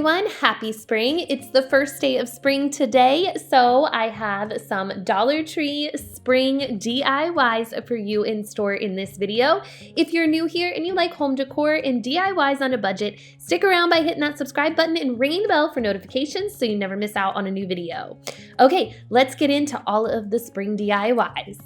everyone, happy spring. It's the first day of spring today, so I have some Dollar Tree spring DIYs for you in store in this video. If you're new here and you like home decor and DIYs on a budget, stick around by hitting that subscribe button and ringing the bell for notifications so you never miss out on a new video. Okay, let's get into all of the spring DIYs.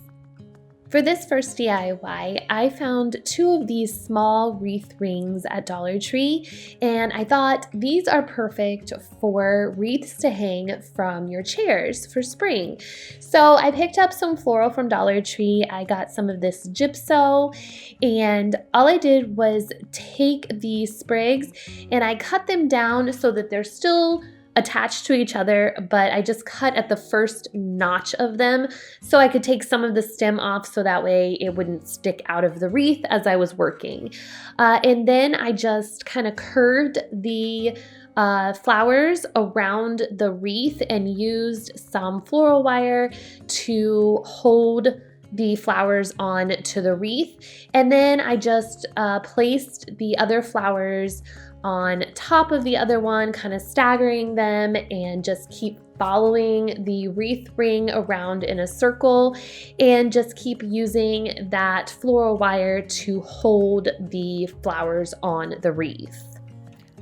For this first DIY, I found two of these small wreath rings at Dollar Tree, and I thought these are perfect for wreaths to hang from your chairs for spring. So I picked up some floral from Dollar Tree. I got some of this gypso, and all I did was take these sprigs and I cut them down so that they're still attached to each other, but I just cut at the first notch of them so I could take some of the stem off so that way it wouldn't stick out of the wreath as I was working. And then I just kind of curved the flowers around the wreath and used some floral wire to hold the flowers on to the wreath. And then I just placed the other flowers on top of the other one, kind of staggering them, and just keep following the wreath ring around in a circle and just keep using that floral wire to hold the flowers on the wreath.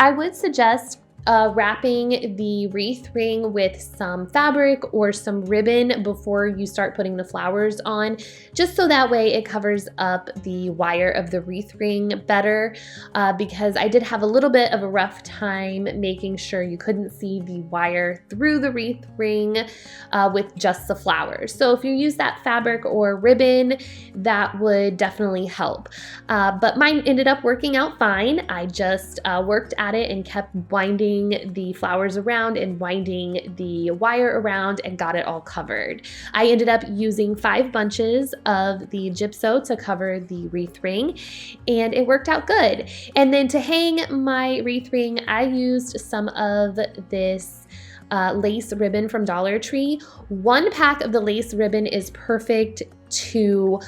I would suggest wrapping the wreath ring with some fabric or some ribbon before you start putting the flowers on, just so that way it covers up the wire of the wreath ring better, because I did have a little bit of a rough time making sure you couldn't see the wire through the wreath ring with just the flowers. So if you use that fabric or ribbon, that would definitely help. But mine ended up working out fine. I just worked at it and kept winding the flowers around and winding the wire around and got it all covered. I ended up using 5 bunches of the gypso to cover the wreath ring, and it worked out good. And then to hang my wreath ring, I used some of this lace ribbon from Dollar Tree. 1 pack of the lace ribbon is perfect to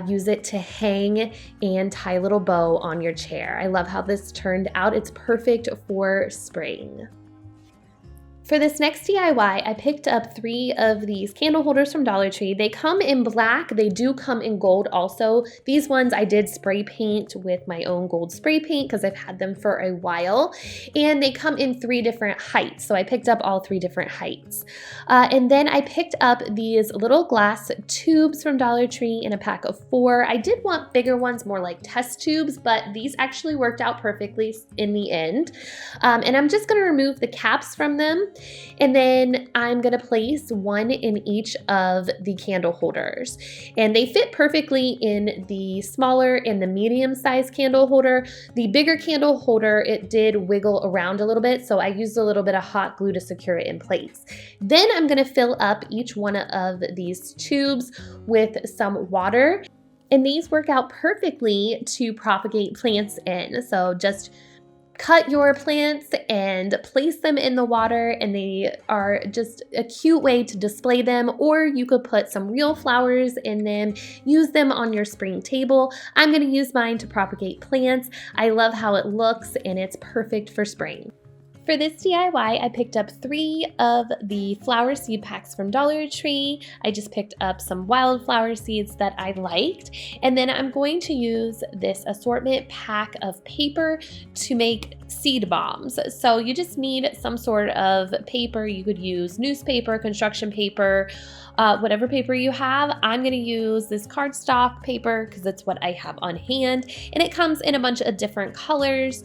use it to hang and tie a little bow on your chair. I love how this turned out. It's perfect for spring. For this next DIY, I picked up 3 of these candle holders from Dollar Tree. They come in black. They do come in gold also. These ones I did spray paint with my own gold spray paint because I've had them for a while. And they come in 3 different heights. So I picked up all 3 different heights. And then I picked up these little glass tubes from Dollar Tree in a pack of 4. I did want bigger ones, more like test tubes, but these actually worked out perfectly in the end. And I'm just going to remove the caps from them. And then I'm going to place 1 in each of the candle holders. And they fit perfectly in the smaller and the medium sized candle holder. The bigger candle holder, it did wiggle around a little bit, so I used a little bit of hot glue to secure it in place. Then I'm going to fill up each one of these tubes with some water. And these work out perfectly to propagate plants in. So just cut your plants and place them in the water, and they are just a cute way to display them, or you could put some real flowers in them, use them on your spring table. I'm going to use mine to propagate plants. I love how it looks, and it's perfect for spring. For this DIY, I picked up 3 of the flower seed packs from Dollar Tree. I just picked up some wildflower seeds that I liked. And then I'm going to use this assortment pack of paper to make seed bombs. So you just need some sort of paper. You could use newspaper, construction paper, whatever paper you have. I'm going to use this cardstock paper because that's what I have on hand, and it comes in a bunch of different colors,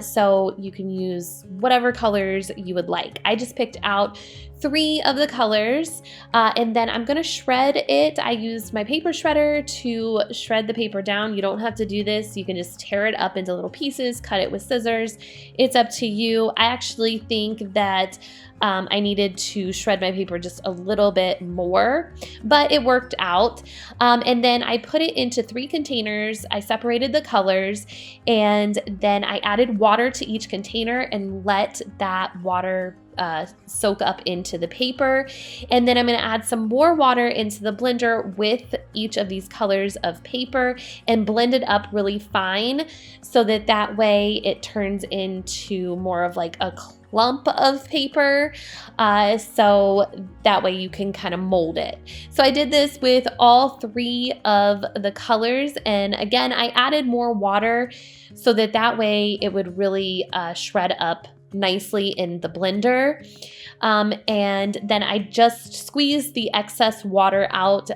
so you can use whatever colors you would like. I just picked out 3 of the colors, and then I'm going to shred it. I used my paper shredder to shred the paper down. You don't have to do this. You can just tear it up into little pieces, cut it with scissors. It's up to you. I actually think that I needed to shred my paper just a little bit more, but it worked out. And then I put it into 3 containers. I separated the colors, and then I added water to each container and let that water soak up into the paper. And then I'm going to add some more water into the blender with each of these colors of paper and blend it up really fine so that way it turns into more of like a clump of paper, so that way you can kind of mold it. So I did this with all 3 of the colors, and again I added more water so that way it would really shred up nicely in the blender. And then I just squeezed the excess water out,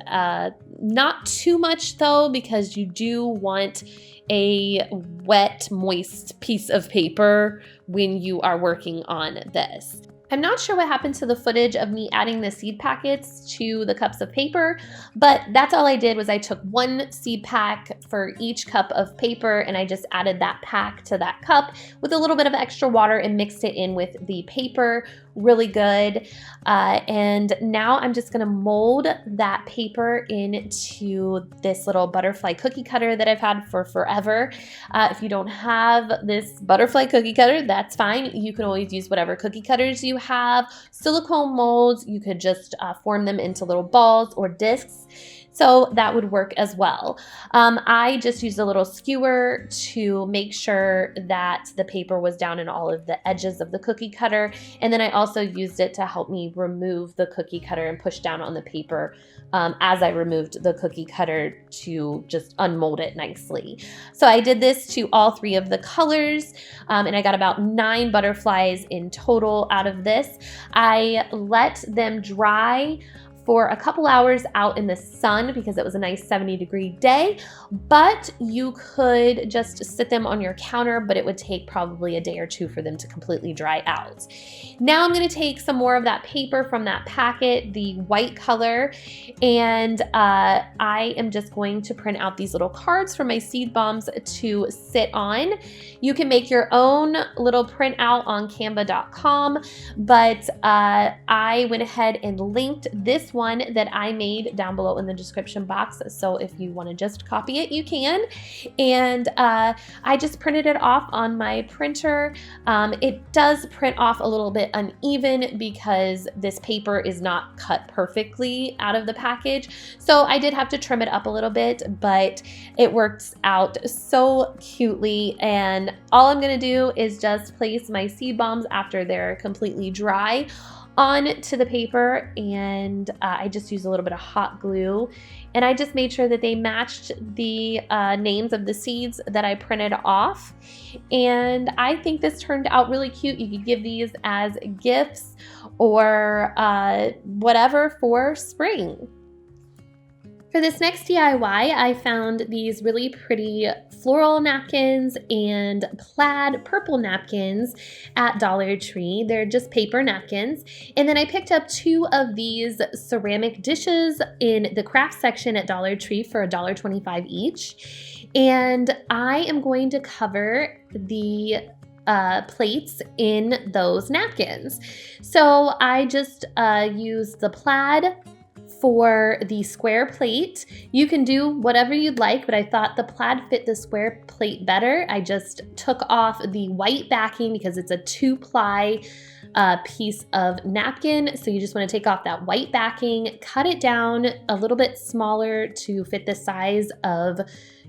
not too much though, because you do want a wet, moist piece of paper when you are working on this. I'm not sure what happened to the footage of me adding the seed packets to the cups of paper, but that's all I did was I took 1 seed pack for each cup of paper and I just added that pack to that cup with a little bit of extra water and mixed it in with the paper really good. And now I'm just gonna mold that paper into this little butterfly cookie cutter that I've had for forever. If you don't have this butterfly cookie cutter, that's fine. You can always use whatever cookie cutters you have. Silicone molds, you could just form them into little balls or discs. So that would work as well. I just used a little skewer to make sure that the paper was down in all of the edges of the cookie cutter. And then I also used it to help me remove the cookie cutter and push down on the paper as I removed the cookie cutter to just unmold it nicely. So I did this to all 3 of the colors, and I got about 9 butterflies in total out of this. I let them dry for a couple hours out in the sun because it was a nice 70-degree day, but you could just sit them on your counter, but it would take probably a day or 2 for them to completely dry out. Now I'm gonna take some more of that paper from that packet, the white color, and I am just going to print out these little cards for my seed bombs to sit on. You can make your own little printout on canva.com, but I went ahead and linked this one that I made down below in the description box. So if you want to just copy it, you can. And I just printed it off on my printer. It does print off a little bit uneven because this paper is not cut perfectly out of the package. So I did have to trim it up a little bit, but it works out so cutely. And all I'm gonna do is just place my seed bombs after they're completely dry onto the paper, and I just used a little bit of hot glue, and I just made sure that they matched the names of the seeds that I printed off. And I think this turned out really cute. You could give these as gifts or whatever for spring. For this next DIY, I found these really pretty floral napkins and plaid purple napkins at Dollar Tree. They're just paper napkins. And then I picked up 2 of these ceramic dishes in the craft section at Dollar Tree for $1.25 each. And I am going to cover the plates in those napkins. So I just used the plaid for the square plate. You can do whatever you'd like, but I thought the plaid fit the square plate better. I just took off the white backing because it's a 2-ply piece of napkin. So you just want to take off that white backing, cut it down a little bit smaller to fit the size of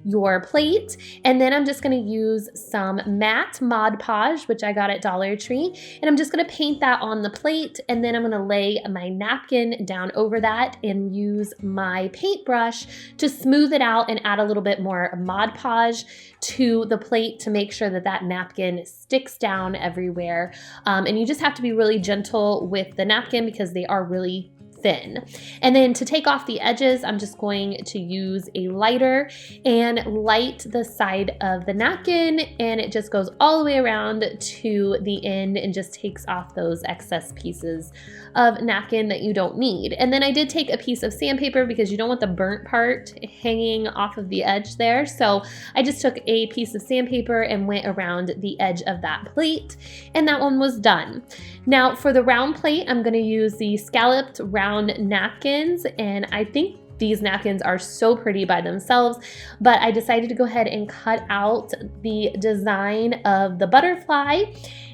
your plate. And then I'm just going to use some matte Mod Podge, which I got at Dollar Tree, and I'm just going to paint that on the plate, and then I'm going to lay my napkin down over that and use my paintbrush to smooth it out and add a little bit more Mod Podge to the plate to make sure that that napkin sticks down everywhere. And you just have to be really gentle with the napkin because they are really thin. And then to take off the edges, I'm just going to use a lighter and light the side of the napkin, and it just goes all the way around to the end and just takes off those excess pieces of napkin that you don't need. And then I did take a piece of sandpaper because you don't want the burnt part hanging off of the edge there. So I just took a piece of sandpaper and went around the edge of that plate, and that one was done. Now for the round plate, I'm going to use the scalloped round napkins, and I think these napkins are so pretty by themselves, but I decided to go ahead and cut out the design of the butterfly,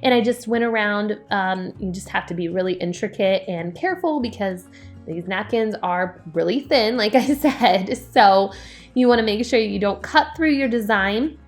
and I just went around. You just have to be really intricate and careful because these napkins are really thin, like I said, so you want to make sure you don't cut through your design.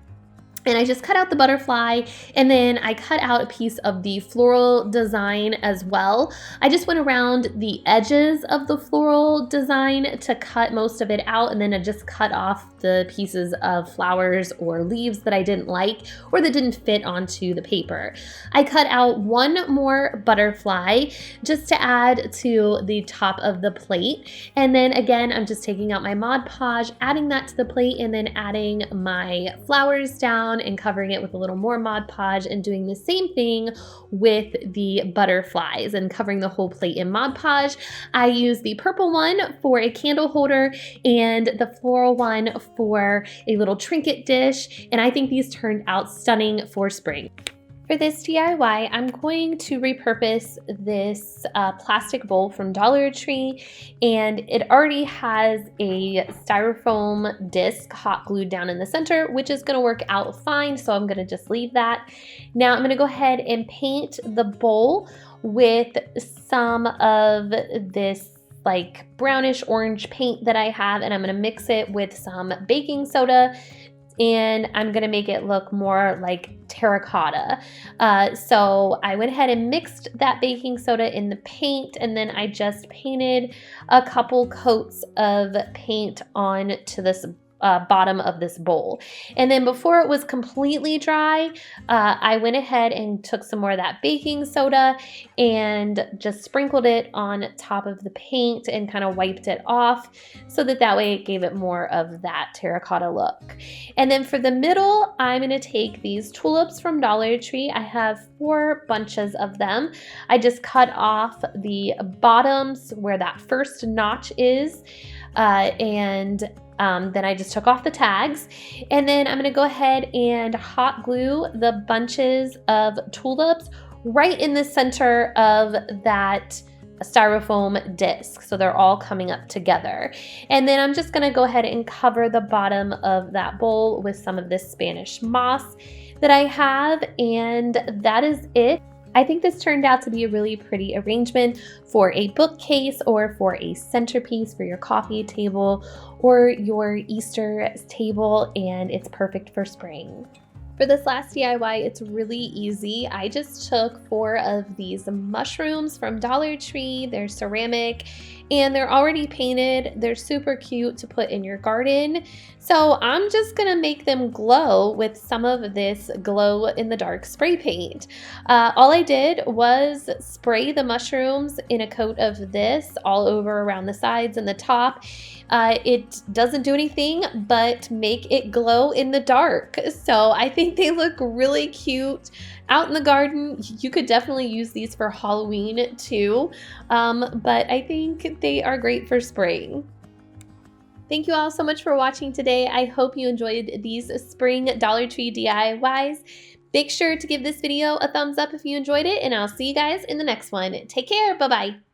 And I just cut out the butterfly, and then I cut out a piece of the floral design as well. I just went around the edges of the floral design to cut most of it out, and then I just cut off the pieces of flowers or leaves that I didn't like or that didn't fit onto the paper. I cut out one more butterfly just to add to the top of the plate. And then again, I'm just taking out my Mod Podge, adding that to the plate, and then adding my flowers down and covering it with a little more Mod Podge, and doing the same thing with the butterflies and covering the whole plate in Mod Podge. I use the purple one for a candle holder and the floral one for a little trinket dish, and I think these turned out stunning for spring. For this DIY, I'm going to repurpose this plastic bowl from Dollar Tree, and it already has a styrofoam disc hot glued down in the center, which is going to work out fine, so I'm going to just leave that. Now I'm going to go ahead and paint the bowl with some of this like brownish orange paint that I have, and I'm going to mix it with some baking soda, and I'm gonna make it look more like terracotta. So I went ahead and mixed that baking soda in the paint, and then I just painted a couple coats of paint on to this bottom of this bowl. And then before it was completely dry, I went ahead and took some more of that baking soda and just sprinkled it on top of the paint and kind of wiped it off so that way it gave it more of that terracotta look. And then for the middle, I'm going to take these tulips from Dollar Tree. I have 4 bunches of them. I just cut off the bottoms where that first notch is, then I just took off the tags, and then I'm going to go ahead and hot glue the bunches of tulips right in the center of that styrofoam disc, so they're all coming up together. And then I'm just going to go ahead and cover the bottom of that bowl with some of this Spanish moss that I have, and that is it. I think this turned out to be a really pretty arrangement for a bookcase or for a centerpiece for your coffee table or your Easter table, and it's perfect for spring. For this last DIY, it's really easy. I just took 4 of these mushrooms from Dollar Tree. They're ceramic and they're already painted. They're super cute to put in your garden. So I'm just gonna make them glow with some of this glow in the dark spray paint. All I did was spray the mushrooms in a coat of this all over around the sides and the top. It doesn't do anything but make it glow in the dark. So I think they look really cute out in the garden. You could definitely use these for Halloween too, but I think they are great for spring. Thank you all so much for watching today. I hope you enjoyed these spring Dollar Tree DIYs. Make sure to give this video a thumbs up if you enjoyed it, and I'll see you guys in the next one. Take care. Bye-bye.